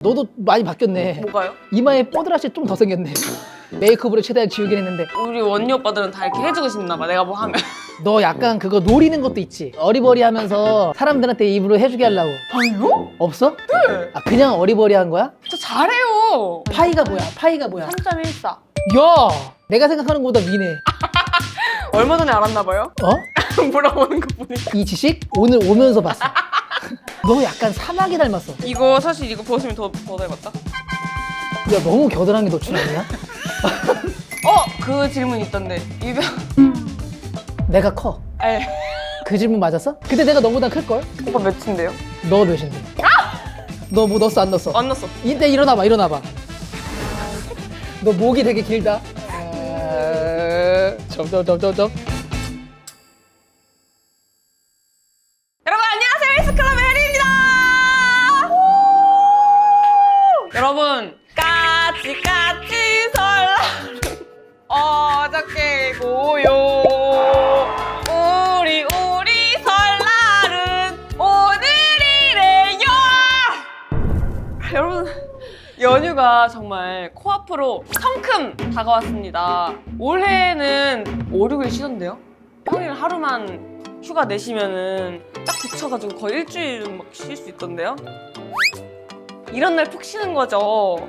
너도 많이 바뀌었네. 뭐가요? 이마에 뽀드라시 좀 더 생겼네. 메이크업으로 최대한 지우긴 했는데 우리 언니 오빠들은 다 이렇게 해주고 싶나 봐, 내가 뭐 하면. 너 약간 그거 노리는 것도 있지. 어리버리하면서 사람들한테 입으로 해주게 하려고. 아니요? 없어? 네. 아 그냥 어리버리한 거야? 저 잘해요. 파이가 뭐야? 파이가 뭐야? 3.14. 야! 내가 생각하는 것보다 미네. 얼마 전에 알았나 봐요? 어? 물어보는 거 보니까. 이 지식 오늘 오면서 봤어. 너 약간 사마귀 닮았어. 이거 사실 이거 벗으면 더 닮았다. 야 너무 겨드랑이 노출 아니야? 그 질문 있던데. 이병. 내가 커. 에. 그 질문 맞았어? 근데 내가 너보다 클걸? 오빠 몇인데요? 너 몇인데? 너 뭐 넣었어 안 넣었어? 안 났어. 이때 일어나봐 일어나봐. 너 목이 되게 길다. 점점점점점. 여러분 안녕하세요, 헬스클럽의 혜리입니다. 여러분 까치까치 설날은 어저께 고요. 우리 설날은 오늘이래요. 여러분 연휴가 정말 코앞으로 성큼 다가왔습니다. 올해는 5, 6일 쉬던데요? 평일 하루만 휴가 내시면은 딱 붙여가지고 거의 일주일 막 쉴 수 있던데요? 이런 날 푹 쉬는 거죠.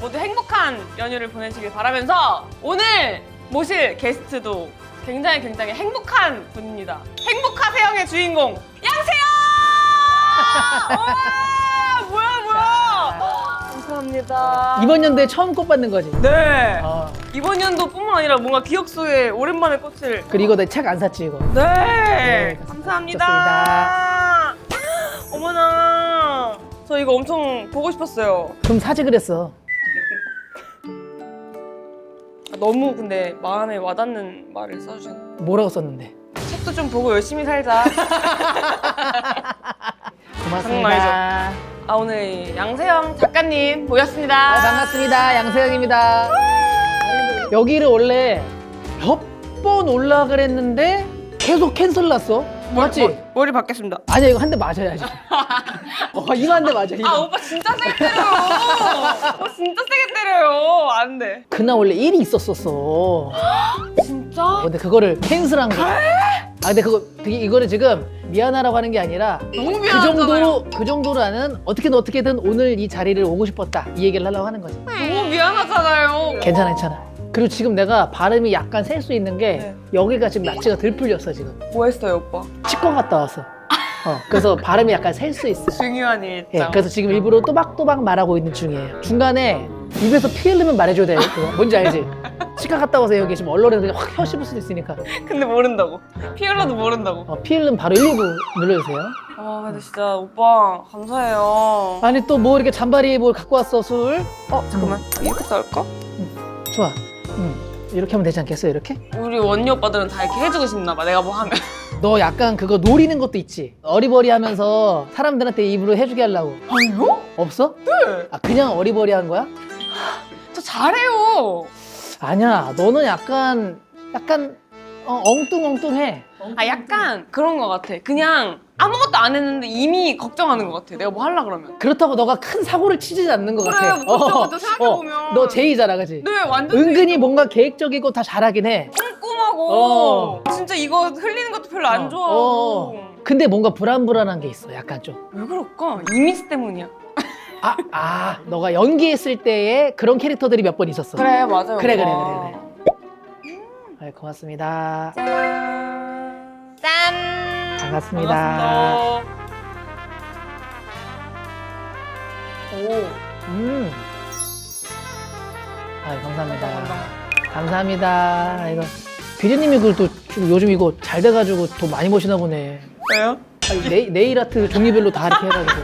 모두 행복한 연휴를 보내시길 바라면서 오늘 모실 게스트도 굉장히 행복한 분입니다. 행복하세요의 주인공 양세형! 와, 뭐야. 감사합니다. 이번 연도에 처음 꽃 받는 거지. 네. 어. 이번 연도뿐만 아니라 뭔가 기억 속에 오랜만에 꽃을. 그리고 내 책 안 샀지 이거. 네. 네, 감사합니다. 어머나. 저 이거 엄청 보고 싶었어요. 그럼 사지 그랬어. 너무 근데 마음에 와닿는 말을 써주셨네. 뭐라고 썼는데? 책도 좀 보고 열심히 살자. 고맙습니다. 아, 오늘 양세형 작가님 모셨습니다. 반갑습니다. 양세형입니다. 여기를 원래 몇 번 올라가려 했는데 계속 캔슬 났어. 맞지? 머리 받겠습니다. 아니야 이거 한 대 맞아야지. 이거 한 대 맞아. 이거. 아, 오빠 진짜 세게 때려요. 오빠 진짜 세게 때려요. 안 돼. 그날 원래 일이 있었었어. 진짜? 근데 그거를 캔슬한 거야. 근데 이거를 지금 미안하라고 하는 게 아니라 너무 미안하잖아요. 그 정도로 나는 어떻게든 오늘 이 자리를 오고 싶었다 이 얘기를 하려고 하는 거지. 너무 미안하잖아요. 괜찮아. 그리고 지금 내가 발음이 약간 셀 수 있는 게 네. 여기가 지금 낯지가 덜 풀렸어 지금. 뭐 했어요, 오빠? 치과 갔다 왔어. 그래서 발음이 약간 셀 수 있어. 중요한 일정. 예, 그래서 지금 일부러 또박또박 말하고 있는 중이에요. 중간에 입에서 피 흘리면 말해줘야 돼. 그거. 뭔지 알지? 치과 갔다 와서 여기 지금 얼얼해서 그냥 확 혀 씹을 수도 있으니까. 근데 모른다고. 피 흘러도 모른다고. 피 흘리면 바로 119 눌러주세요. 아, 근데 진짜 오빠 감사해요. 아니 또 뭐 이렇게 잔바리 뭘 갖고 왔어 술? 잠깐만. 이렇게 썰까? 좋아. 이렇게 하면 되지 않겠어? 이렇게? 우리 언니 오빠들은 다 이렇게 해주고 싶나 봐, 내가 뭐 하면. 너 약간 그거 노리는 것도 있지. 어리버리하면서 사람들한테 입으로 해주게 하려고. 아니요? 없어? 네. 아 그냥 어리버리한 거야? 저 잘해요. 아니야. 너는 약간 엉뚱엉뚱해. 아, 약간 그런 거 같아. 그냥 아무것도 안 했는데 이미 걱정하는 것 같아. 내가 뭐 하려 그러면. 그렇다고 너가 큰 사고를 치지 않는 것 같아. 그쵸, 생각해보면. 너 제이잖아, 그지? 네, 완전 은근히 뭔가 계획적이고 다 잘하긴 해. 꼼꼼하고 진짜 이거 흘리는 것도 별로 안 좋아하고. 근데 뭔가 불안불안한 게 있어, 약간 좀. 왜 그럴까? 이미지 때문이야. 너가 연기했을 때의 그런 캐릭터들이 몇 번 있었어. 그래, 맞아요. 그래. 오빠. 고맙습니다. 짠. 반갑습니다. 반갑습니다. 감사합니다. 감사합니다. 이거 피디님이 그또 요즘 이거 잘 돼가지고 돈 많이 버시나 보네. 왜요? 네일 아트 종류별로 다 이렇게 해가지고.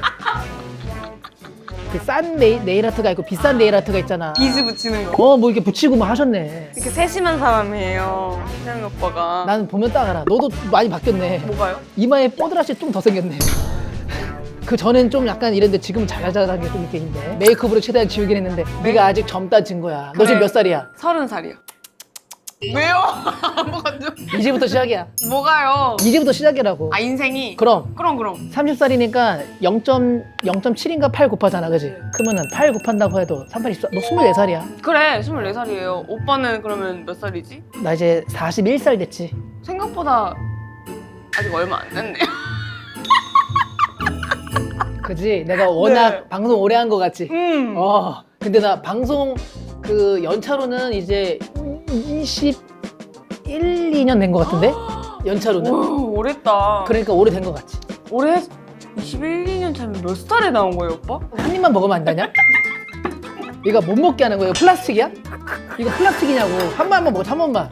그 싼 네일 아트가 있고 비싼 네일 아트가 있잖아. 비즈 붙이는 거. 뭐 이렇게 붙이고 막 하셨네. 이렇게 세심한 사람이에요, 세미 오빠가. 나는 보면 딱 알아. 너도 많이 바뀌었네. 뭐가요? 이마에 뽀드라시 좀 더 생겼네. 그 전엔 좀 약간 이랬는데 지금 잘잘한 게 좀 있긴 있네. 메이크업으로 최대한 지우긴 했는데 네가 아직 젊다는 증거야. 너 지금 몇 살이야? 30살이요. 왜요? 아무것도. 이제부터 시작이야. 뭐가요? 이제부터 시작이라고. 아 인생이. 그럼 그럼. 30살이니까 0.7인가 8 곱하잖아, 그지? 네. 그러면은 8 곱한다고 해도 38, 24, 너 24살이야. 그래 24살이에요. 오빠는 그러면 몇 살이지? 나 이제 41살 됐지. 생각보다 아직 얼마 안 됐네요. 그지? 내가 워낙 네. 방송 오래 한 거 같지? 근데 나 방송 그 연차로는 이제 21, 2년 된 거 같은데? 연차로는? 오, 오랬다. 그러니까 오래된 거 같지? 올해 21, 2년 차면 몇 살에 나온 거예요, 오빠? 한 입만 먹으면 안 되냐? 이거 못 먹게 하는 거야? 이거 플라스틱이야? 이거 플라스틱이냐고. 한 번만 먹어, 한 번만.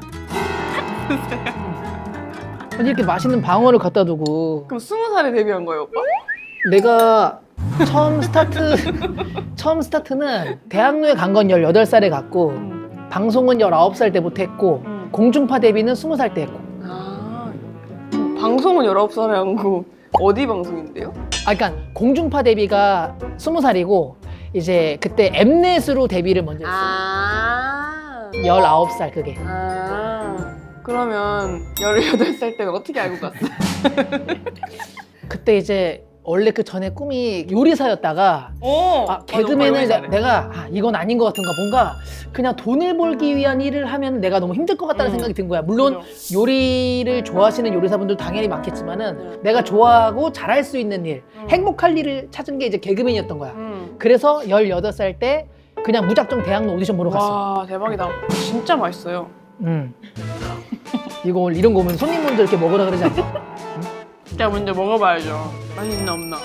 아니, 이렇게 맛있는 방어를 갖다 두고. 그럼 20살에 데뷔한 거예요, 오빠? 내가 처음 스타트는 대학로에 간 건 18살에 갔고, 방송은 19살 때부터 했고, 공중파 데뷔는 20살 때 했고. 아, 방송은 19살에 한 거 어디 방송인데요? 아, 그러니까 공중파 데뷔가 20살이고, 이제 그때 엠넷으로 데뷔를 먼저 했어. 아, 19살 그게. 그러면 18살 때는 어떻게 알고 갔어? 그때 이제 원래 그 전에 꿈이 요리사였다가 오, 개그맨을 내가 이건 아닌 것 같은가 뭔가 그냥 돈을 벌기 위한 일을 하면 내가 너무 힘들 것 같다는 생각이 든 거야. 물론 요리를 좋아하시는 요리사분들 당연히 많겠지만은 내가 좋아하고 잘할 수 있는 일, 행복할 일을 찾은 게 이제 개그맨이었던 거야. 그래서 18살 때 그냥 무작정 대학로 오디션 보러 갔어. 와, 대박이다. 진짜 맛있어요. 이거 이런 거 오면 손님 먼저 이렇게 먹으라 그러지 않냐? 제가 먼저 먹어봐야죠. 맛있나 없나.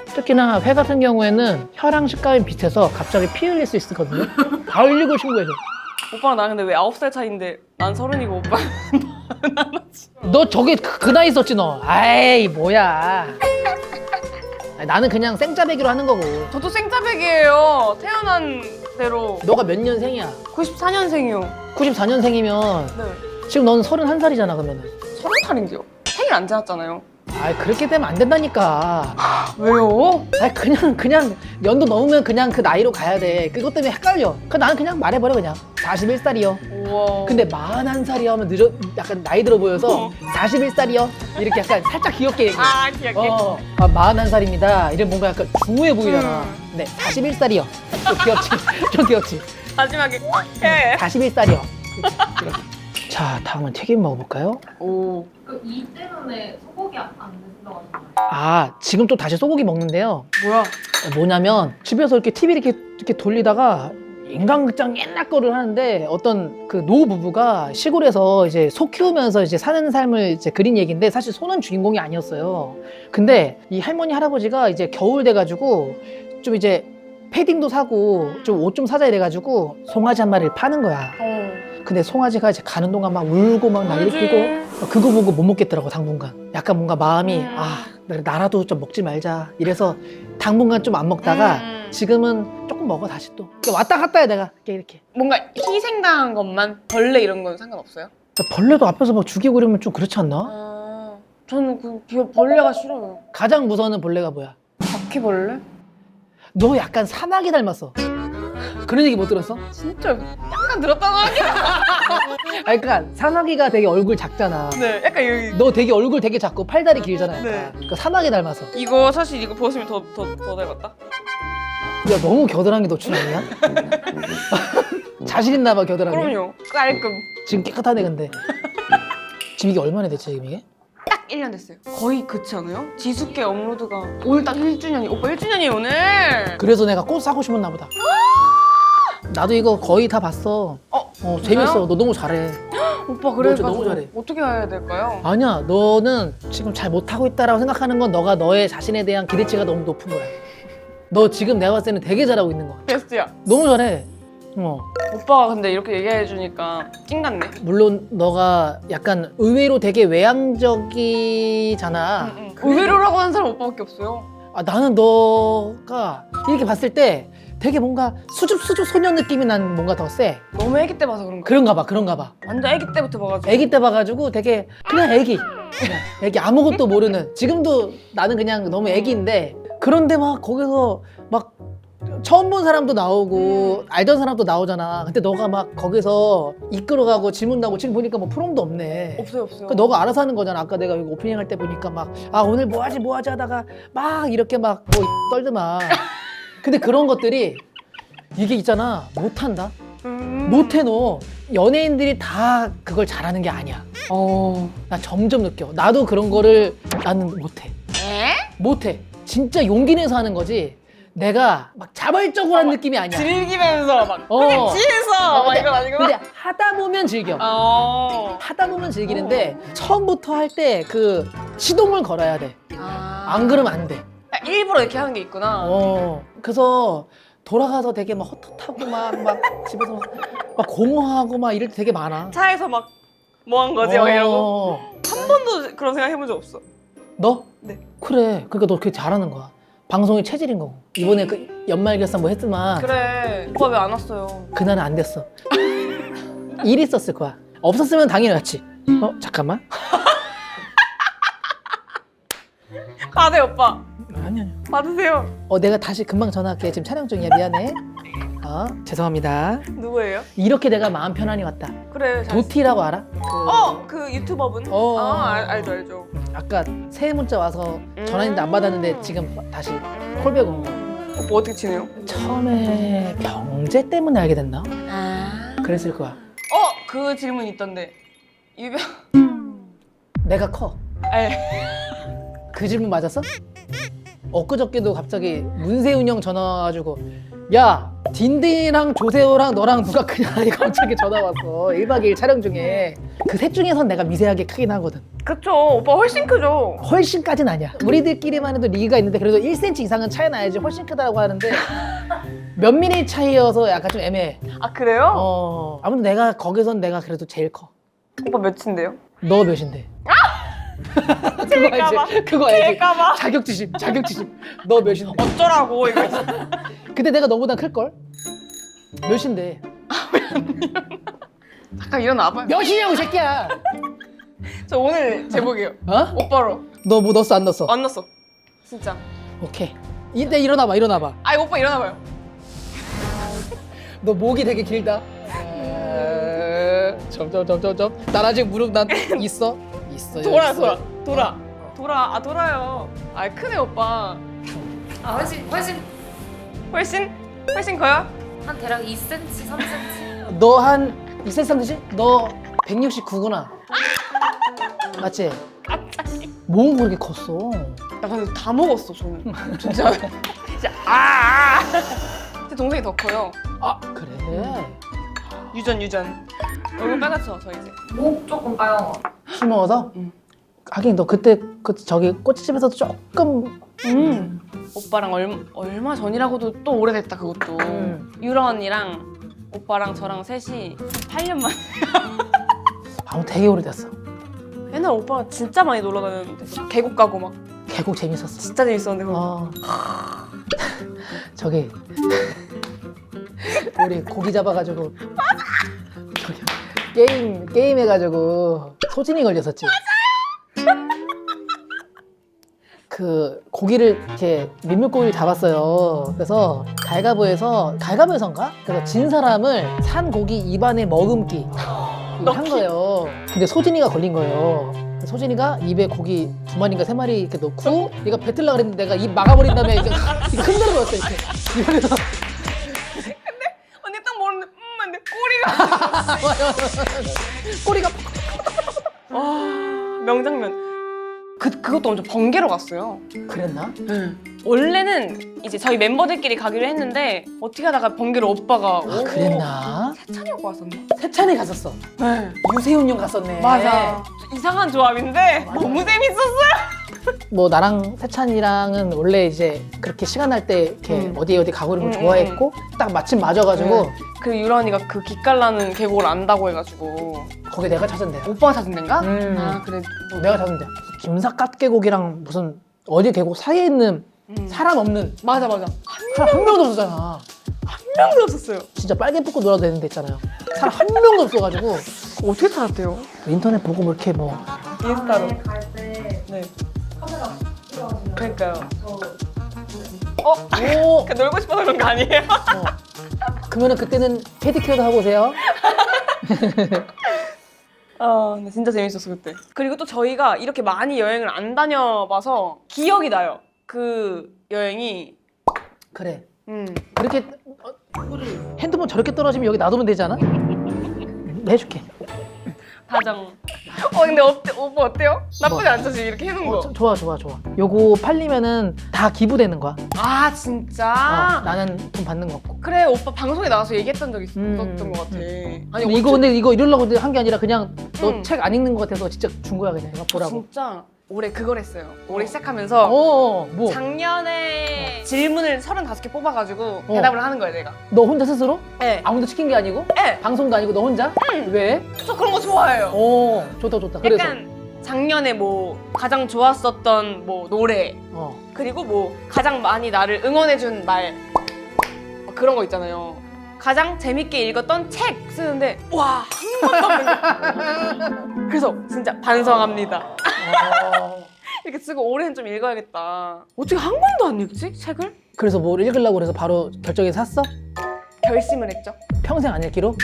특히나 회 같은 경우에는 혀랑 식감이 비슷해서 갑자기 피 흘릴 수 있거든요. 다 흘리고 신고해줘. 오빠랑 나 근데 왜 9살 차이인데 난 30이고 오빠 너 저게 그 나이 있었지 너. 아이 뭐야. 아니, 나는 그냥 생짜배기로 하는 거고. 저도 생짜백이에요. 태어난 대로 너가 몇 년생이야? 94년생이요. 94년생이면 네. 지금 너는 31살이잖아 그러면은. 30살인데요. 생일 안 지났잖아요. 아이 그렇게 되면 안 된다니까. 왜요? 아이 그냥 연도 넘으면 그냥 그 나이로 가야 돼. 그것 때문에 헷갈려. 나는 그냥 말해버려 그냥. 41살이요. 우와. 근데 41살이요 하면 약간 나이 들어 보여서 41살이요 이렇게 약간 살짝 귀엽게 얘기해. 아, 귀엽게. 41살입니다. 이런 뭔가 약간 중후해 보이잖아. 네, 41살이요. 좀 귀엽지? 좀 귀엽지? 마지막에 해. 41살이요. 자, 다음은 튀김 먹어볼까요? 오. 이 때문에 소고기 안 드신다고 하셨나요? 아, 지금 또 다시 소고기 먹는데요. 뭐야? 뭐냐면 집에서 이렇게 TV 이렇게 돌리다가 인간극장 옛날 거를 하는데 어떤 그 노부부가 시골에서 이제 소 키우면서 이제 사는 삶을 이제 그린 얘기인데 사실 소는 주인공이 아니었어요. 근데 이 할머니 할아버지가 이제 겨울 돼가지고 좀 이제 패딩도 사고 좀 옷 좀 사자 이래가지고 송아지 한 마리를 파는 거야. 근데 송아지가 이제 가는 동안 막 울고 막 난리 피고 그거 보고 못 먹겠더라고 당분간. 약간 뭔가 마음이 나라도 좀 먹지 말자 이래서 당분간 좀 안 먹다가 지금은 조금 먹어 다시 또. 왔다 갔다 해 내가 이렇게. 뭔가 희생당한 것만 벌레 이런 건 상관없어요? 벌레도 앞에서 막 죽이고 그러면 좀 그렇지 않나? 아, 저는 그 벌레가 싫어요. 가장 무서운 벌레가 뭐야? 바퀴벌레? 너 약간 사마귀 닮았어. 그런 얘기 못 들었어? 진짜 약간 들었다고 하긴. 아니 그러니까 사마귀가 되게 얼굴 작잖아. 네, 약간 여기. 너 되게 얼굴 되게 작고 팔다리 길잖아. 약간. 네. 그러니까 사마귀 닮았어. 이거 사실 이거 벗으면 더 닮았다. 야 너무 겨드랑이 노출 아니야? 자신 있나 봐 겨드랑이. 그럼요. 깔끔. 지금 깨끗하네 근데. 지금 이게 얼마나 됐지 지금 이게? 딱 1년 됐어요. 거의 그렇지 않아요? 지숙계 업로드가 오늘 딱 1주년이. 오빠 1주년이에요 오늘. 그래서 내가 꽃 사고 싶었나 보다. 나도 이거 거의 다 봤어. 재밌어. 너 너무 잘해. 오빠 그래 너 너무 잘해. 어떻게 해야 될까요? 아니야, 너는 지금 잘 못하고 있다라고 생각하는 건 너가 너의 자신에 대한 기대치가 너무 높은 거야. 너 지금 내가 봤을 때는 되게 잘하고 있는 거야. 베스트야. 너무 잘해. 오빠가 근데 이렇게 얘기해 주니까 찡 같네. 물론 너가 약간 의외로 되게 외향적이잖아. 의외로라고 하는 사람 오빠밖에 없어요. 나는 너가 이렇게 봤을 때 되게 뭔가 수줍 소년 느낌이 난 뭔가 더 세. 너무 애기 때 봐서 그런가? 그런가 봐. 완전 애기 때부터 봐가지고. 애기 때 봐가지고 되게 그냥 애기 아무것도 모르는. 지금도 나는 그냥 너무 애기인데 그런데 막 거기서 막 처음 본 사람도 나오고 알던 사람도 나오잖아. 근데 너가 막 거기서 이끌어가고 질문 나오고 지금 보니까 뭐 프롬도 없네. 없어요. 그러니까 너가 알아서 하는 거잖아. 아까 내가 여기 오프닝 할 때 보니까 막 오늘 뭐 하지 하다가 막 이렇게 막 뭐 떨더만. 근데 그런 것들이 이게 있잖아. 못한다. 못해 너. 연예인들이 다 그걸 잘하는 게 아니야. 나 점점 느껴. 나도 그런 거를 나는 못해. 못해. 진짜 용기 내서 하는 거지. 내가 막 자발적으로 하는 느낌이 아니야. 즐기면서 막 어. 취해서 막 이건 아니고. 근데 하다 보면 즐겨. 하다 보면 즐기는데 처음부터 할 때 그 시동을 걸어야 돼. 안 그러면 안 돼. 일부러 이렇게 하는 게 있구나. 그래서 돌아가서 되게 막 헛헛하고 막 집에서 막 공허하고 막 이럴 때 되게 많아. 차에서 막 뭐 한 거지? 막 이러고. 한 번도 그런 생각 해본 적 없어. 너? 네. 그래. 그러니까 너 그게 잘하는 거야. 방송이 체질인 거고. 이번에 그 연말 결산 뭐 했지만 그래. 오빠 왜 안 왔어요? 그날은 안 됐어. 일 있었을 거야. 없었으면 당연히 왔지. 잠깐만. 받아요, 오빠. 아니야. 받으세요. 내가 다시 금방 전화할게. 지금 촬영 중이야. 미안해. 죄송합니다. 누구예요? 이렇게 내가 마음 편안히 왔다. 그래. 도티라고 알아? 그 유튜버분? 알죠. 아까 새해 문자 와서 전화했는데 안 받았는데 지금 다시 콜백 온 거. 오빠 어떻게 지내요? 처음에 병재 때문에 알게 됐나? 그랬을 거야. 그 질문 있던데. 유병. 내가 커. 그 질문 맞았어? 엊그저께도 갑자기 문세윤 형 전화 와가지고 야 딘딘이랑 조세호랑 너랑 누가 크냐 하니 갑자기 전화 왔어. 1박 2일 촬영 중에. 그 셋 중에선 내가 미세하게 크긴 하거든. 그쵸. 오빠 훨씬 크죠. 훨씬까진 아니야. 우리들끼리만 해도 리가 있는데 그래도 1cm 이상은 차이 나야지 훨씬 크다고 하는데 몇 미리 차이여서 약간 좀 애매해. 아, 그래요? 아무튼 내가 거기선 내가 그래도 제일 커. 오빠 몇인데요? 너 몇인데? 제일까봐. 그거 알지? 제일까봐. 자격지심. 너 몇인데? 어쩌라고, 이거. 근데 내가 너보다 클걸? 몇인데? 잠깐 일어나봐요. 몇이냐고 이 새끼야. 저 오늘 제목이에요. 오빠로. 너 뭐 넣었어 안 넣었어? 안 넣었어. 진짜. 오케이. 이때 일어나봐. 오빠 일어나봐요. 너 목이 되게 길다. 점점. 난 아직 무릎 난 있어. 돌아요. 크네, 오빠. 훨씬 커요? 한 대략 2cm, 3cm. 너 한 2cm? 너 169구나. 맞지? 몸 그렇게 컸어. 나 근데 다 먹었어, 저는. 진짜. 제 동생이 더 커요. 그래. 유전. 얼굴 빨갛죠, 저 이제. 목 조금 빨간 거. 술 먹어서? 응. 하긴 너 그때 저기 꼬치집에서도 조금 오빠랑 얼마 전이라고도 또 오래됐다, 그것도. 유라 언니랑 오빠랑 저랑 셋이 8년 만에. 되게 오래됐어. 옛날 오빠가 진짜 많이 놀러 다녔는데. 계곡 가고 막. 계곡 재밌었어. 진짜 재밌었는데, 그거. 저기 우리 고기 잡아가지고 저기 게임 해가지고 소진이 걸렸었지. 그 고기를 이렇게 민물고기를 잡았어요. 그래서 갈가부에선가? 그래서 진 사람을 산 고기 입안에 머금기 이걸 한 거예요. 근데 소진이가 걸린 거예요. 소진이가 입에 고기 2마리인가 3마리 이렇게 넣고 얘가 뱉으려고 그랬는데 내가 입 막아버린 다음에 이게 흔들어 버렸어 이렇게. 이러면서 언니 딱 모르는데 근데 꼬리가 꼬리가 명장면. 그것도 엄청 번개로 갔어요. 그랬나? 원래는 이제 저희 멤버들끼리 가기로 했는데 어떻게 하다가 번개로 오빠가 오고 그랬나? 세찬이 오빠 왔었나? 세찬이 갔었어. 네. 유세윤 형 갔었네. 맞아. 이상한 조합인데 너무 재밌었어요. 뭐 나랑 세찬이랑은 원래 이제 그렇게 시간 날 때 이렇게 어디 가고 이런 거 좋아했고 딱 마침 맞아가지고 그 유라 언니가 그 기깔나는 계곡을 안다고 해가지고 거기 내가 찾은 데야. 오빠가 찾은 데인가? 그래. 내가 찾은 데야. 김삿갓 계곡이랑 무슨 어디 계곡 사이에 있는 사람 없는 맞아. 사람 한 명도 없었잖아. 한 명도 없었어요. 진짜 빨개 뽑고 놀아도 되는 데 있잖아요. 사람 한 명도 없어가지고 어떻게 찾았대요? 인터넷 보고 뭐 이렇게 뭐 인스타로. 갈때 네. 카메라 찍어가지고 그러니까요. 저 오. 그 놀고 싶어서 그런 거 아니에요? 그러면은 그때는 페디큐어도 하고 오세요. 근데 진짜 재밌었어 그때. 그리고 또 저희가 이렇게 많이 여행을 안 다녀봐서 기억이 나요. 그 여행이. 그래. 그렇게 핸드폰 저렇게 떨어지면 여기 놔두면 되잖아. 해줄게. 다정. 근데 오빠 어때요? 나쁘지 않죠 지금 이렇게 해놓은 거. 좋아. 요거 팔리면은 다 기부되는 거야. 아 진짜? 나는 돈 받는 거 없고. 그래 오빠 방송에 나와서 얘기했던 적 있었던 것 같아. 아니 근데 근데 이거 이러려고 한 게 아니라 그냥 너 응. 책 안 읽는 것 같아서 진짜 준 거야 그냥 이거 보라고. 진짜 올해 그걸 했어요. 올해 시작하면서 뭐? 작년에 질문을 35개 뽑아가지고 대답을 하는 거예요 내가. 너 혼자 스스로? 네. 아무도 시킨 게 아니고? 네. 방송도 아니고 너 혼자? 왜? 저 그런 거 좋아해요. 좋다. 그래서. 약간 작년에 뭐 가장 좋았었던 뭐 노래 그리고 뭐 가장 많이 나를 응원해준 말 그런 거 있잖아요. 가장 재밌게 읽었던 책 쓰는데 와 한 번도 없는 거. 그래서 진짜 반성합니다. 이렇게 쓰고 올해는 좀 읽어야겠다. 어떻게 한 번도 안 읽지 책을? 그래서 뭘 읽으려고 그래서 바로 결정해서 샀어? 결심을 했죠. 평생 안 읽기로?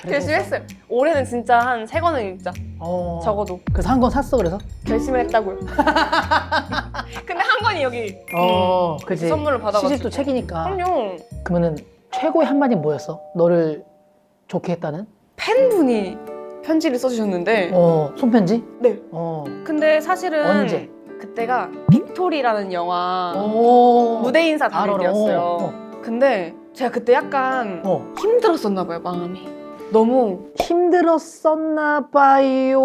결심했어요. 올해는 진짜 한 3권은 읽자. 적어도. 그래서 한 권 샀어 그래서? 결심을 했다고요. 근데 한 권이 여기 그치. 선물을 받아가지고. 시집도 책이니까. 그럼요. 그러면은 최고의 한마디 뭐였어? 너를 좋게 했다는? 팬분이 편지를 써주셨는데 손편지? 네. 근데 사실은 언제? 그때가 빅토리라는 영화 무대 인사 다닐 알아. 때였어요. 근데 제가 그때 약간 힘들었었나 봐요 마음이. 너무 힘들었었나 봐요.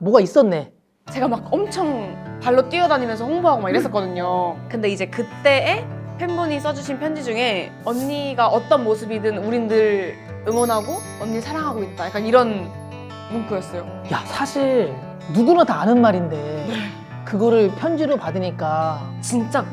뭐가 있었네. 제가 막 엄청 발로 뛰어다니면서 홍보하고 막 이랬었거든요. 근데 이제 그때에 팬분이 써주신 편지 중에 언니가 어떤 모습이든 우린 늘 응원하고 언니 사랑하고 있다. 약간 이런 문구였어요. 야 사실 누구나 다 아는 말인데 그거를 편지로 받으니까 진짜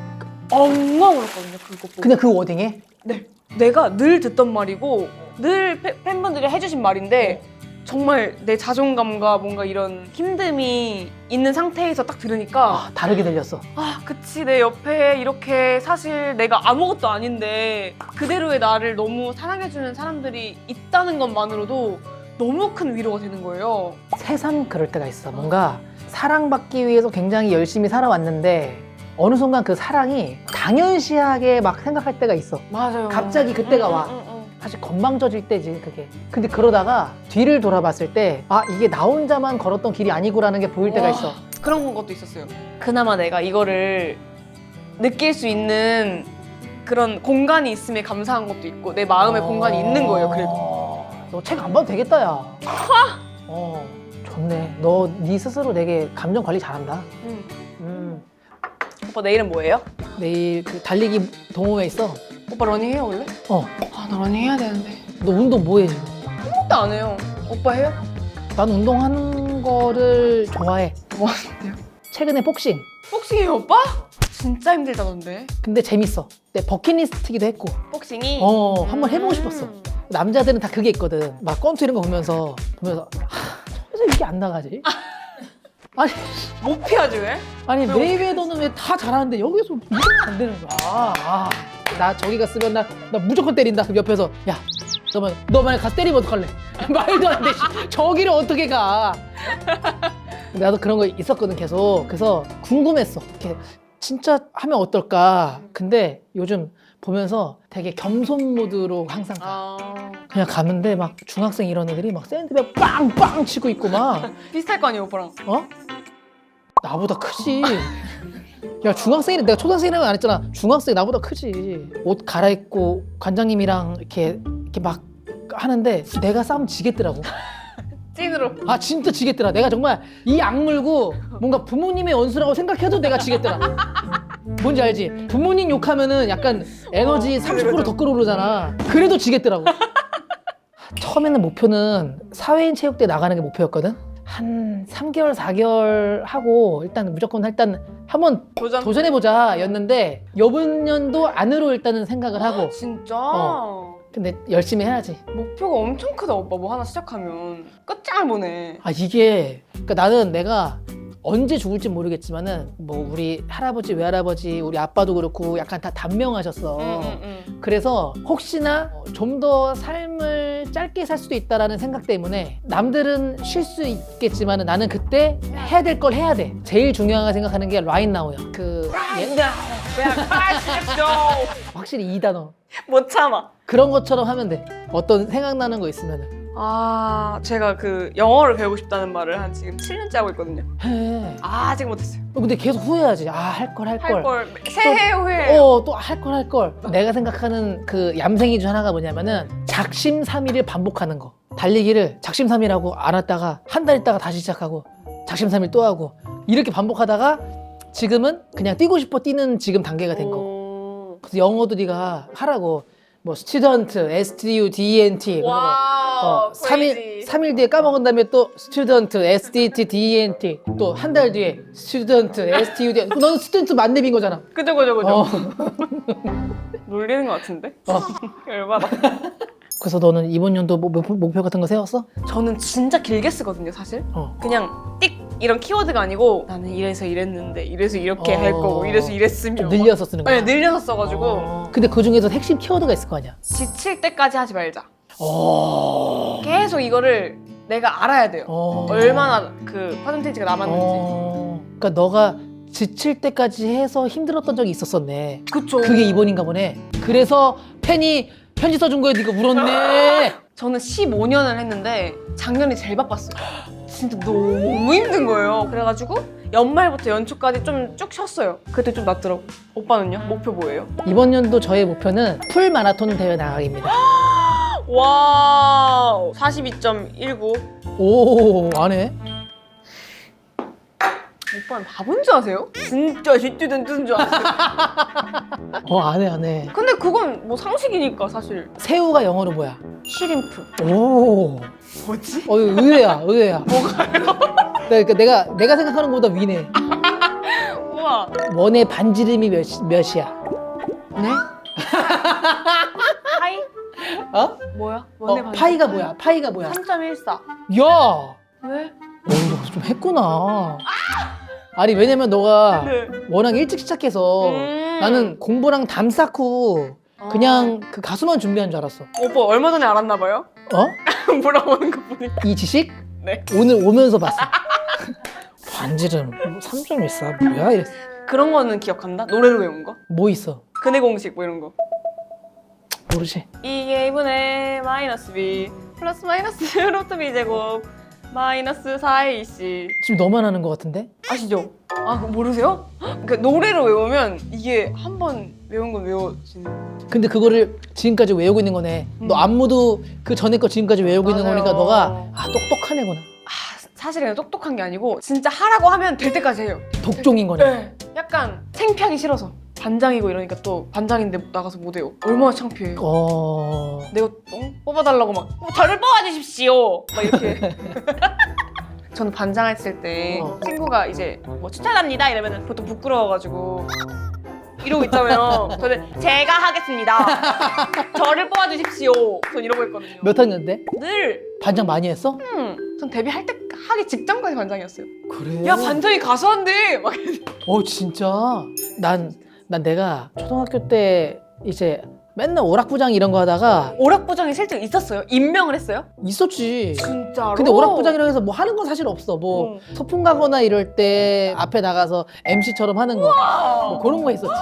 엉엉 울었거든요. 그거 보고. 그냥 그 워딩에? 네. 내가 늘 듣던 말이고 늘 팬분들이 해주신 말인데 정말 내 자존감과 뭔가 이런 힘듦이 있는 상태에서 딱 들으니까 다르게 들렸어. 그치 내 옆에 이렇게 사실 내가 아무것도 아닌데 그대로의 나를 너무 사랑해주는 사람들이 있다는 것만으로도 너무 큰 위로가 되는 거예요. 새삼 그럴 때가 있어. 뭔가 사랑받기 위해서 굉장히 열심히 살아왔는데 어느 순간 그 사랑이 당연시하게 막 생각할 때가 있어. 맞아요. 갑자기 그때가 와. 사실 건방져질 때지 그게. 근데 그러다가 뒤를 돌아봤을 때 이게 나 혼자만 걸었던 길이 아니구라는 게 보일 때가 있어. 그런 것도 있었어요. 그나마 내가 이거를 느낄 수 있는 그런 공간이 있음에 감사한 것도 있고 내 마음에 공간이 있는 거예요. 그래도 너 책 안 봐도 되겠다 야. 좋네. 너 네 스스로 되게 감정 관리 잘한다. 오빠 내일은 뭐예요? 내일 그 달리기 동호회 있어. 오빠 러닝해요 원래? 나 러닝 해야 되는데. 너 운동 뭐 해 지금? 아무것도 안 해요. 오빠 해요? 난 운동하는 거를 좋아해. 뭐 하는데요? 최근에 복싱. 복싱해요 오빠? 진짜 힘들다던데. 근데 재밌어. 내 버킷리스트기도 했고. 복싱이? 한번 해보고 싶었어. 남자들은 다 그게 있거든. 막 권투 이런 거 보면서 저기서 이게 안 나가지? 못 피하지 왜? 아니 메이웨더는 왜 다 잘하는데 여기서 무조건 안 되는 거야. 나 저기 갔으면 나 무조건 때린다. 그럼 옆에서 야 너 만약 가서 때리면 어떡할래? 말도 안 돼. 저기를 어떻게 가? 나도 그런 거 있었거든 계속. 그래서 궁금했어. 이렇게 진짜 하면 어떨까? 근데 요즘 보면서 되게 겸손 모드로 항상 가. 그냥 가는데 막 중학생 이런 애들이 막 샌드백 빵빵 치고 있고 막 비슷할 거 아니에요 오빠랑. 나보다 크지. 야 중학생이래. 내가 초등학생이라고 안 했잖아. 중학생이 나보다 크지. 옷 갈아입고 관장님이랑 이렇게 막 하는데 내가 싸움 지겠더라고. 찐으로. 진짜 지겠더라. 내가 정말 이 악물고 뭔가 부모님의 원수라고 생각해도 내가 지겠더라. 뭔지 알지? 부모님 욕하면은 약간 에너지 30%더 끌어오르잖아. 그래도 지겠더라고. 처음에는 목표는 사회인 체육대 나가는 게 목표였거든. 한 3개월, 4개월 하고 일단 무조건 한번 도전해보자 였는데 이번 연도 안으로 일단은 생각을 하고. 진짜? 근데 열심히 해야지. 목표가 엄청 크다 오빠. 뭐 하나 시작하면 끝장을 보네. 이게 그러니까 나는 내가 언제 죽을지 모르겠지만은 뭐 우리 할아버지 외할아버지 우리 아빠도 그렇고 약간 다 단명하셨어. 그래서 혹시나 좀 더 삶을 짧게 살 수도 있다라는 생각 때문에 남들은 쉴 수 있겠지만은 나는 그때 해야 될 걸 해야 돼. 제일 중요하게 생각하는 게 right now야. 그냥 하십시오. 확실히 이 단어. 못 참아. 그런 것처럼 하면 돼. 어떤 생각나는 거 있으면은 제가 그 영어를 배우고 싶다는 말을 한 지금 7년째 하고 있거든요. 해. 아직 못했어요. 근데 계속 후회하지. 할 걸. 할 걸. 새해 후에. 또 할 걸. 내가 생각하는 그 얌생이 중 하나가 뭐냐면은 작심삼일을 반복하는 거. 달리기를 작심삼일하고 안 했다가 한 달 있다가 다시 시작하고 작심삼일 또 하고 이렇게 반복하다가 지금은 그냥 뛰고 싶어 뛰는 지금 단계가 된 거. 그래서 영어도 네가 하라고. 뭐 student, student 와. 3일 뒤에 까먹은 다음에 또 student, student 또 한 달 뒤에 student, student 너는 스튜던트 만렙인 거잖아. 그죠. 놀리는 것 같은데? 열받아. 그래서 너는 이번 연도 뭐 목표 같은 거 세웠어? 저는 진짜 길게 쓰거든요, 사실. 그냥 띡 이런 키워드가 아니고 나는 이래서 이랬는데 이래서 이렇게 할 거고 이래서 이랬으면 좀 늘려서 쓰는 거야? 네, 늘려서 써가지고 근데 그 중에서 핵심 키워드가 있을 거 아니야? 지칠 때까지 하지 말자. 계속 이거를 내가 알아야 돼요. 얼마나 그 퍼센테이지가 남았는지. 그러니까 너가 지칠 때까지 해서 힘들었던 적이 있었었네. 그쵸. 그게 이번인가 보네. 그래서 팬이 편지 써준 거에 네가 울었네. 저는 15년을 했는데 작년이 제일 바빴어요. 진짜 너무 힘든 거예요. 그래가지고 연말부터 연초까지 좀 쭉 쉬었어요. 그때 좀 낫더라고. 오빠는요? 목표 뭐예요? 이번 연도 저의 목표는 풀 마라톤 대회 나가기입니다. 와우. 42.19. 오, 안 해? 오빠는 바본 줄 아세요? 진짜 쥐뛰든 뜨는 줄 아세요? 안 해. 근데 그건 뭐 상식이니까 사실. 새우가 영어로 뭐야? 쉬림프. 오, 뭐지? 의외야. 뭐가요? 내가 생각하는 것보다 위네. 우와. 원의 반지름이 몇이야? 네? 파이? 어? 뭐야? 파이가 뭐야? 3.14. 야! 왜? 너 좀 했구나. 아니 왜냐면 너가 네. 워낙 일찍 시작해서 나는 공부랑 담 쌓고 그냥 그 가수만 준비한 줄 알았어. 오빠 얼마 전에 알았나 봐요? 물어보는 거 보니까. 이 지식? 네. 오늘 오면서 봤어. 반지름 3.14 뭐야? 이랬어. 그런 거는 기억한다? 노래로 외운 거? 뭐 있어? 근해 공식 뭐 이런 거. 모르지. 2의 1분의 마이너스 b 플러스 마이너스 루트 b 제곱 마이너스 4의 2c. 지금 너만 하는 것 같은데? 아시죠? 그거 모르세요? 그러니까 노래로 외우면 이게 한 번 외운 건 외워지는. 근데 그거를 지금까지 외우고 있는 거네. 너 안무도 그 전에 거 지금까지 외우고 있는 맞아요. 거니까 너가 똑똑한 애구나. 사실은 똑똑한 게 아니고 진짜 하라고 하면 될 때까지 해요. 독종인 거네. 약간 창피하기 싫어서. 반장이고 이러니까 또 반장인데 나가서 못해요. 얼마나 창피해요. 내가 뽑아달라고 막 저를 뽑아주십시오 막 이렇게. 저는 반장했을 때 친구가 이제 뭐 추천합니다 이러면 보통 부끄러워가지고 이러고 있잖아요. 저는 제가 하겠습니다. 저를 뽑아주십시오. 전 이러고 있거든요. 몇 학년 때? 늘. 반장 많이 했어? 전 데뷔할 때 하기 직전까지 반장이었어요. 그래? 야 반장이 가수 한대. 막 진짜? 난 내가 초등학교 때 이제 맨날 오락부장 이런 거 하다가 오락부장이 실제로 있었어요? 임명을 했어요? 있었지. 진짜로? 근데 오락부장이라고 해서 뭐 하는 건 사실 없어. 뭐 소풍 가거나 이럴 때 앞에 나가서 MC처럼 하는 거. 뭐 그런 거 있었지.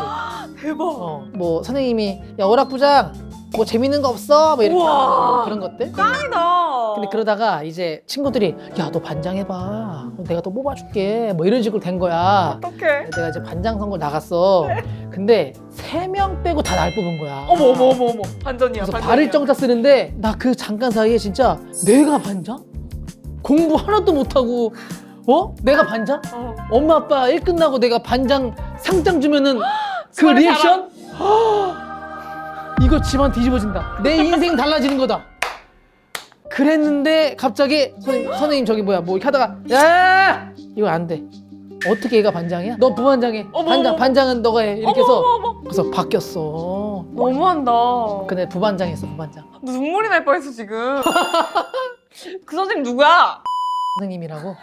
대박. 뭐 선생님이 야 오락부장 뭐 재밌는 거 없어? 뭐 이렇게 우와. 그런 것들. 짱이다. 근데 그러다가 이제 친구들이 야 너 반장 해봐. 내가 또 뽑아줄게. 뭐 이런 식으로 된 거야. 어떡해. 내가 이제 반장 선거 나갔어. 근데 3명 빼고 다 날 뽑은 거야. 어머. 반전이야. 그래서 발을 정자 쓰는데 나 그 잠깐 사이에 진짜 내가 반장? 공부 하나도 못하고 내가 반장? 엄마 아빠 일 끝나고 내가 반장 상장 주면은 그 리액션? 이거 집안 뒤집어진다. 내 인생 달라지는 거다. 그랬는데 갑자기 선생님 저기 뭐야 뭐 이렇게 하다가 야 이거 안 돼. 어떻게 얘가 반장이야? 너 부반장해. 반장은 너가 해. 이렇게 해서 그래서 바뀌었어. 너무한다. 근데 부반장했어 부반장. 눈물이 날 뻔했어 지금. 그 선생님 누구야? 선생님이라고.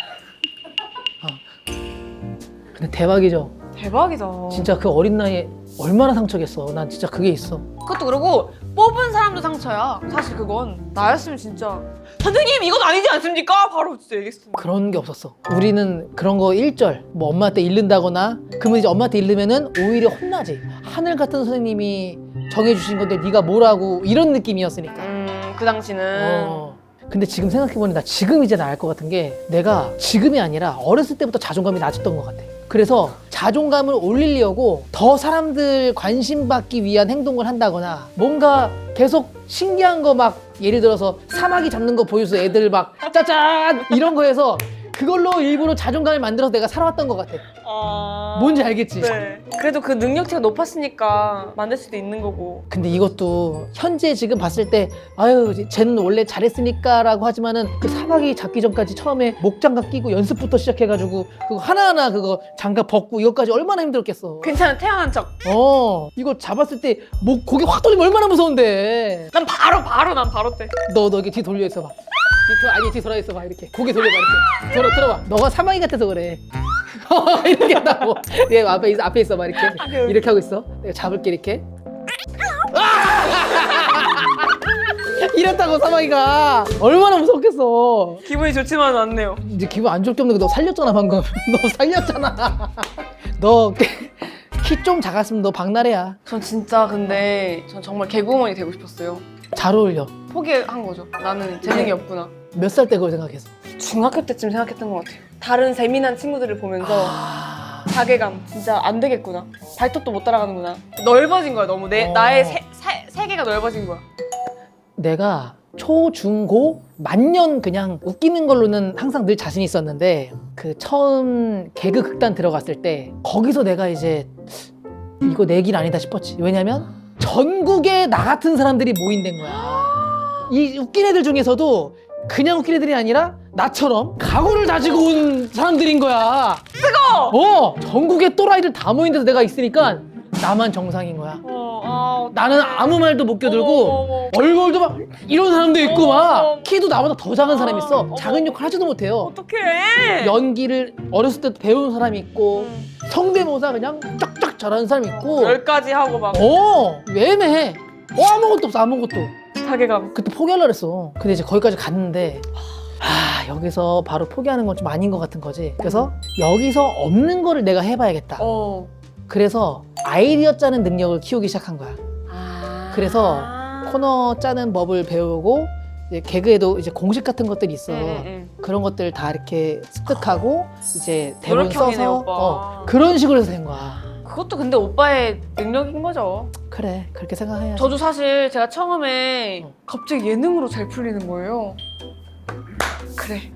근데 대박이죠. 대박이다. 진짜 그 어린 나이에 얼마나 상처겠어. 난 진짜 그게 있어. 그것도 그러고 뽑은 사람도 상처야. 사실 그건 나였으면 진짜 선생님 이건 아니지 않습니까? 바로 진짜 얘기했어. 그런 게 없었어. 우리는 그런 거 1절 뭐 엄마한테 잃는다거나 그러면 이제 엄마한테 잃으면은 오히려 혼나지. 하늘 같은 선생님이 정해주신 건데 네가 뭐라고 이런 느낌이었으니까. 그 당시는 근데 지금 생각해보니 나 지금 이제 나 알 것 같은 게 내가 지금이 아니라 어렸을 때부터 자존감이 낮았던 것 같아. 그래서 자존감을 올리려고 더 사람들 관심 받기 위한 행동을 한다거나 뭔가 계속 신기한 거 막 예를 들어서 사마귀 잡는 거 보여서 애들 막 짜잔 이런 거 해서 그걸로 일부러 자존감을 만들어서 내가 살아왔던 것 같아. 뭔지 알겠지? 네. 그래도 그 능력치가 높았으니까 만들 수도 있는 거고. 근데 이것도 현재 지금 봤을 때 아유 쟤는 원래 잘했으니까 라고 하지만은 그 사마귀 잡기 전까지 처음에 목장갑 끼고 연습부터 시작해가지고 그거 하나하나 그거 장갑 벗고 이것까지 얼마나 힘들었겠어. 괜찮아 태어난 척. 이거 잡았을 때 목 고개 확 돌리면 얼마나 무서운데. 난 바로 때. 너 이렇게 뒤 돌려 있어봐. 아니 뒤 돌아 있어봐. 이렇게 고개 돌려봐. 이렇게 들어봐. 너가 사마귀 같아서 그래. 이렇게 한다고. 얘 앞에 있어봐. 이렇게 하고 있어. 내가 잡을게 이렇게. 이랬다고 사마귀가 얼마나 무섭겠어. 기분이 좋지만 않네요. 이제 기분 안 좋을 게 없는 게 너 살렸잖아 방금. 너 살렸잖아. 너 키 좀 작았으면 너 박나래야. 전 진짜 근데 전 정말 개구멍이 되고 싶었어요. 잘 어울려. 포기한 거죠. 나는 재능이 없구나. 몇 살 때 그걸 생각했어? 중학교 때쯤 생각했던 것 같아요. 다른 재미난 친구들을 보면서 자괴감 진짜 안 되겠구나. 발톱도 못 따라가는구나. 넓어진 거야 너무. 나의 세계가 넓어진 거야. 내가 초, 중, 고 만년 그냥 웃기는 걸로는 항상 늘 자신 있었는데 그 처음 개그 극단 들어갔을 때 거기서 내가 이제 이거 내 길 아니다 싶었지. 왜냐면 전국에 나 같은 사람들이 모인된 거야. 이 웃긴 애들 중에서도 그냥 웃긴 애들이 아니라 나처럼 각오를 다지고 온 사람들인 거야. 뜨거워! 전국에 또라이들 다 모인 데서 내가 있으니까 나만 정상인 거야. 나는 아무 말도 못 껴들고 얼굴도 막 이런 사람도 있고 막 키도 나보다 더 작은 사람이 있어. 작은 역할 하지도 못해요. 어떡해. 연기를 어렸을 때도 배운 사람이 있고 성대모사 그냥 쫙쫙 잘하는 사람이 있고 10가지 하고 막 애매해. 아무것도 없어. 아무것도. 자괴감. 그때 포기하려고 그랬어. 근데 이제 거기까지 갔는데 여기서 바로 포기하는 건 좀 아닌 것 같은 거지. 그래서 여기서 없는 거를 내가 해봐야겠다. 그래서 아이디어 짜는 능력을 키우기 시작한 거야. 그래서 코너 짜는 법을 배우고 이제 개그에도 이제 공식 같은 것들이 있어. 그런 것들 다 이렇게 습득하고 이제 대본 노력형이네, 써서 오빠. 그런 식으로 해서 된 거야. 그것도 근데 오빠의 능력인 거죠. 그래 그렇게 생각해야지. 저도 사실 제가 처음에 갑자기 예능으로 잘 풀리는 거예요. 그래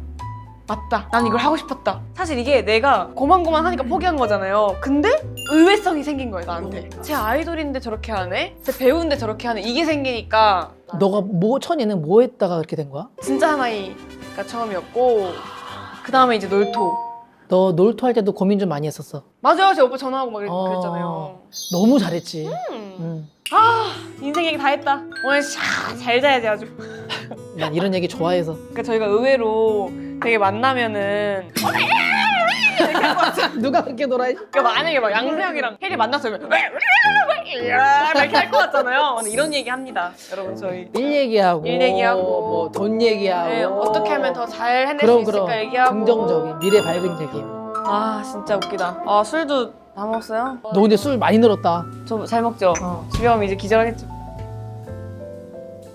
맞다. 난 이걸 하고 싶었다. 사실 이게 내가 고만고만하니까 포기한 거잖아요. 근데 의외성이 생긴 거예요 나한테. 제 아이돌인데 저렇게 하네? 제 배우인데 저렇게 하네? 이게 생기니까 너가 첫 예능 뭐 했다가 그렇게 된 거야? 진짜 하나이가 처음이었고 그 다음에 이제 놀토. 너 놀토 할 때도 고민 좀 많이 했었어. 맞아요. 제 오빠 전화하고 막 그랬잖아요. 너무 잘했지. 인생 얘기 다 했다. 오늘 잘 자야지 아주. 난 이런 얘기 좋아해서. 그러니까 저희가 의외로 되게 만나면은 누가 그렇게 놀아? 그러니까 만약에 막 양세형이랑 혜리 만났어 면 이렇게 할 것 같잖아요. 근데 이런 얘기 합니다, 여러분 저희. 일 얘기하고, 일 얘기하고, 뭐 돈 얘기하고, 네, 어떻게 하면 더 잘 해낼 수 있을까 얘기하고. 긍정적인 미래 밝은 얘기. 아 진짜 웃기다. 아 술도 다 먹었어요? 너 근데 술 많이 늘었다. 저 잘 먹죠. 집에 가면 이제 기절하겠죠.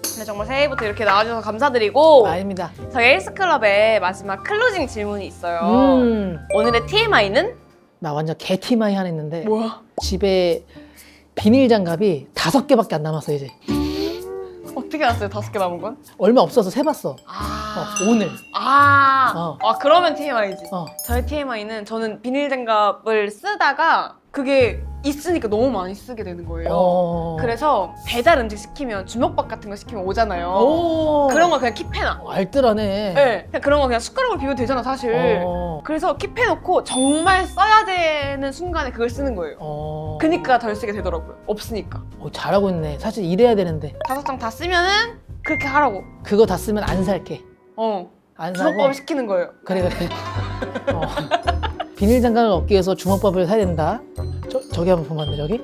근데 정말 새해부터 이렇게 나와주셔서 감사드리고 아닙니다. 저희 헬스클럽의 마지막 클로징 질문이 있어요. 오늘의 TMI는? 나 완전 개 TMI 하나 했는데 뭐야? 집에 비닐 장갑이 5개밖에 안 남았어 이제. 어떻게 알았어요? 5개 남은 건? 얼마 없어서 세봤어. 오늘. 그러면 TMI지. 저의 TMI는 저는 비닐 장갑을 쓰다가 그게 있으니까 너무 많이 쓰게 되는 거예요. 그래서 배달 음식 시키면 주먹밥 같은 거 시키면 오잖아요. 그런 거 그냥 킵해놔. 알뜰하네. 네, 그냥 그런 거 그냥 숟가락으로 비우면 되잖아 사실. 그래서 킵해놓고 정말 써야 되는 순간에 그걸 쓰는 거예요. 그니까 덜 쓰게 되더라고요. 없으니까. 잘하고 있네. 사실 이래야 되는데. 5장 다 쓰면은 그렇게 하라고. 그거 다 쓰면 안 살게. 안 사고. 주먹밥 시키는 거예요. 그래. 비닐 장갑을 얻기 위해서 주먹밥을 사야 된다. 저기 한번 보면 안 돼, 저기?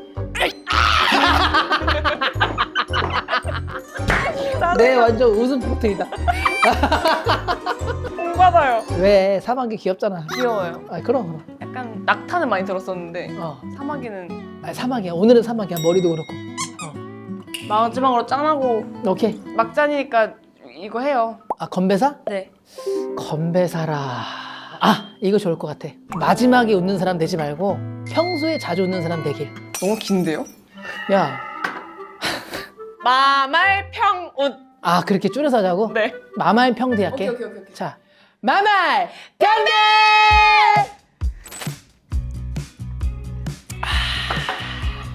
네, 완전 웃음 포트이다. 공 받아요. 왜? 사막이 귀엽잖아. 귀여워요. 아, 그럼. 약간 낙타는 많이 들었었는데 어. 사마귀는 아, 사막이야. 오늘은 사막이야. 머리도 그렇고. 마지막으로 짠하고 오케이. 막잔이니까 이거 해요. 아, 건배사? 네. 건배사라. 아, 이거 좋을 것 같아. 마지막에 웃는 사람 되지 말고 평소에 자주 웃는 사람 되길. 너무 긴데요? 야, 마말평웃. 아, 그렇게 줄여서 하자고? 네. 마말평대 할게. 오케이. 자, 마말평대!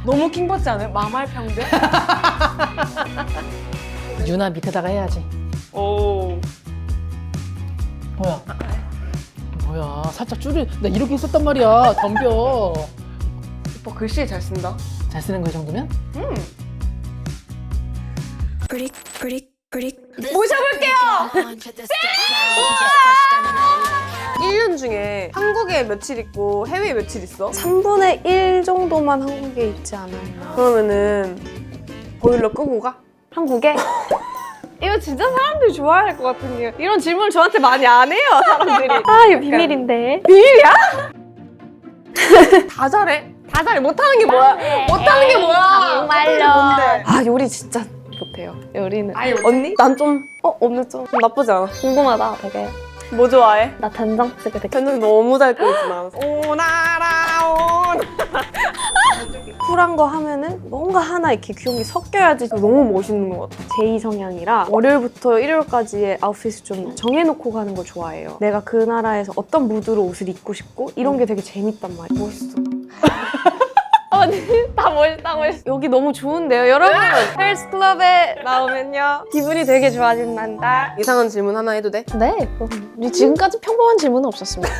너무 킹받지 않아요? 마말평대? 유나 밑에다가 해야지. 오. 뭐야? 뭐야? 살짝 줄여. 나 이렇게 했었단 말이야. 덤벼. 오빠 글씨 잘 쓴다. 잘 쓰는 거 정도면? 모셔볼게요! 1년 중에 한국에 며칠 있고 해외에 며칠 있어? 3분의 1 정도만 한국에 있지 않았나. 그러면은 보일러 끄고 가? 한국에? 이거 진짜 사람들이 좋아할 것 같은 게 이런 질문을 저한테 많이 안 해요, 사람들이. 아, 이거 비밀인데. 비밀이야? 다 잘해. 다 잘해. 못하는 게 뭐야? 못하는 게 뭐야? 정말로. 뭔데? 아, 요리 진짜 못해요. 요리는. 아예 못해? 언니? 난 좀, 언니 좀 나쁘지 않아. 궁금하다, 되게. 뭐 좋아해? 나 된장찌개 되게. 견적 너무 잘 끓이지만 오나라온 쿨한 거 하면은 뭔가 하나 이렇게 귀여운 게 섞여야지 너무 멋있는 것 같아. 제2 성향이라 월요일부터 일요일까지의 아웃핏을 좀 정해놓고 가는 걸 좋아해요. 내가 그 나라에서 어떤 무드로 옷을 입고 싶고 이런 게 되게 재밌단 말이야. 멋있어. 언니 다 멋있다. 여기 너무 좋은데요, 여러분? 헬스 클럽에 나오면요 기분이 되게 좋아진단다. 이상한 질문 하나 해도 돼? 네, 그럼 지금까지 평범한 질문은 없었습니다.